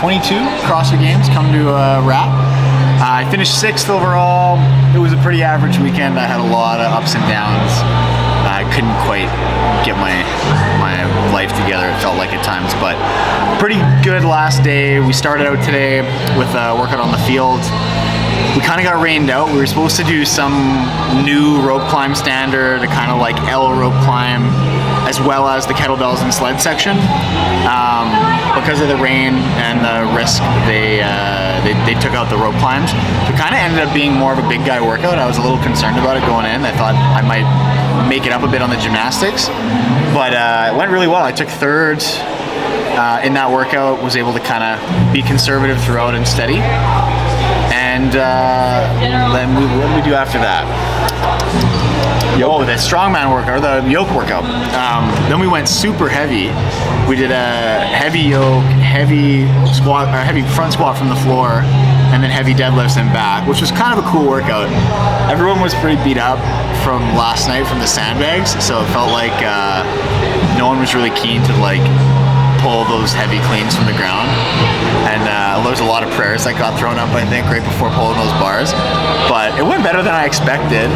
22 CrossFit Games come to a wrap. I finished 6th overall. It was a pretty average weekend. I had a lot of ups and downs. I couldn't quite get my life together, it felt like at times, but pretty good last day. We started out today with a workout on the field. We kind of got rained out. We were supposed to do some new rope climb standard, a kind of like L rope climb, as well as the kettlebells and sled section. Because of the rain and the risk, they took out the rope climbs. It kind of ended up being more of a big guy workout. I was a little concerned about it going in. I thought I might make it up a bit on the gymnastics, but it went really well. I took 3rd in that workout, was able to kind of be conservative throughout and steady. And then what did we do after that? Oh, the strongman workout, or the yoke workout. Then we went super heavy. We did a heavy yoke, heavy squat, or heavy front squat from the floor, and then heavy deadlifts and back, which was kind of a cool workout. Everyone was pretty beat up from last night from the sandbags, so it felt like no one was really keen to like pull those heavy cleans from the ground. And there was a lot of prayers that got thrown up, I think, right before pulling those bars. But it went better than I expected.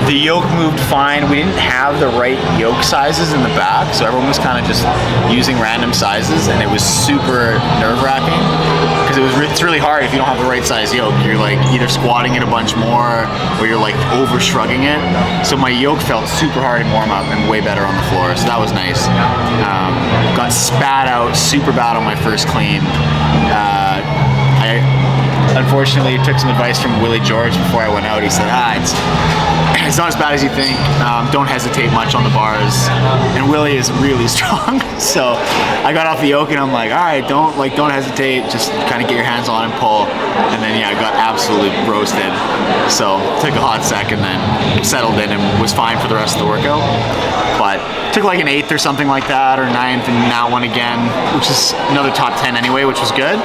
The yoke moved fine. We didn't have the right yoke sizes in the back, so everyone was kind of just using random sizes, and it was super nerve-wracking because it's really hard if you don't have the right size yoke. You're like either squatting it a bunch more or you're like over shrugging it. So my yoke felt super hard in warm-up and way better on the floor, so that was nice. Got spat out super bad on my first clean. I unfortunately took some advice from Willie George before I went out. He said, it's not as bad as you think. Don't hesitate much on the bars. And Willie is really strong. So I got off the yoke and I'm like, all right, don't hesitate. Just kind of get your hands on and pull. And then yeah, I got absolutely roasted. So took a hot sec and then settled in and was fine for the rest of the workout. But took like an 8th or something like that, or 9th in that one again, which is another top 10 anyway, which was good.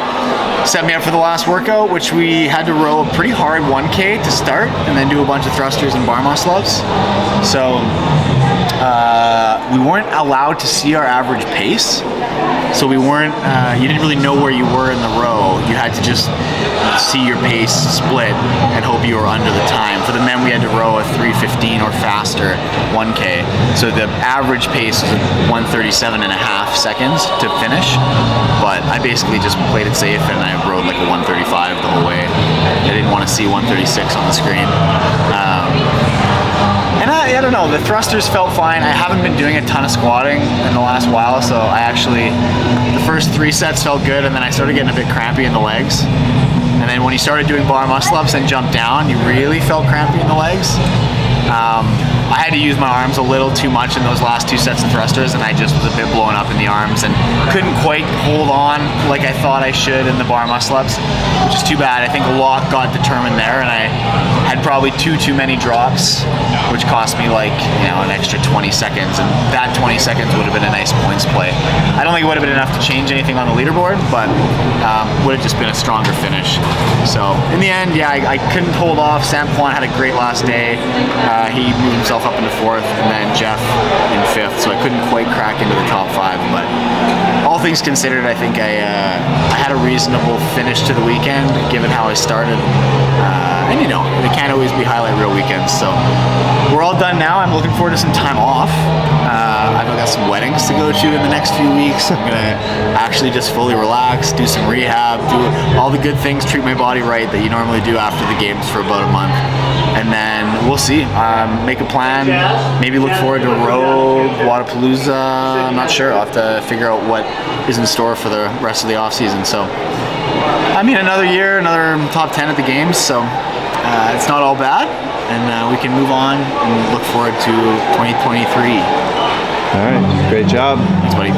Set me up for the last workout, which we had to row a pretty hard 1K to start and then do a bunch of thrusters and bar muscle ups. So we weren't allowed to see our average pace. So we weren't, you didn't really know where you were in the row. You had to just see your pace split and hope you were under the time. For the men, we had to row a 3:15 or faster 1K. So the average pace was 1:37.5 seconds to finish. But I basically just played it safe and I rode like a 1:35 the whole way. I didn't want to see 1:36 on the screen. And I don't know, the thrusters felt fine. I haven't been doing a ton of squatting in the last while, so I actually, the first 3 sets felt good, and then I started getting a bit crampy in the legs. And then when you started doing bar muscle ups and jumped down, you really felt crampy in the legs. I had to use my arms a little too much in those last 2 sets of thrusters, and I just was a bit blown up in the arms and couldn't quite hold on like I thought I should in the bar muscle ups, which is too bad. I think a lot got determined there, and I had probably too many drops, which cost me like, an extra 20 seconds, and that 20 seconds would have been a nice points play. I don't think it would have been enough to change anything on the leaderboard, but would have just been a stronger finish. So in the end, yeah, I couldn't hold off. Sam Kwan had a great last day. He moved himself up into 4th, and then Jeff in 5th, so I couldn't quite crack into the top 5, but all things considered, I think I had a reasonable finish to the weekend, given how I started. And it can't always be highlight reel weekends, so we're all done now. I'm looking forward to some time off. I've got some weddings to go to in the next few weeks. I'm gonna actually just fully relax, do some rehab, do all the good things, treat my body right that you normally do after the games for about a month. And then we'll see, make a plan, maybe look forward to Rogue, Wadapalooza, I'm not sure. I'll have to figure out what is in store for the rest of the off season. So, I mean, another year, another top 10 at the games, so it's not all bad. And we can move on and look forward to 2023. All right, great job. Thanks, buddy.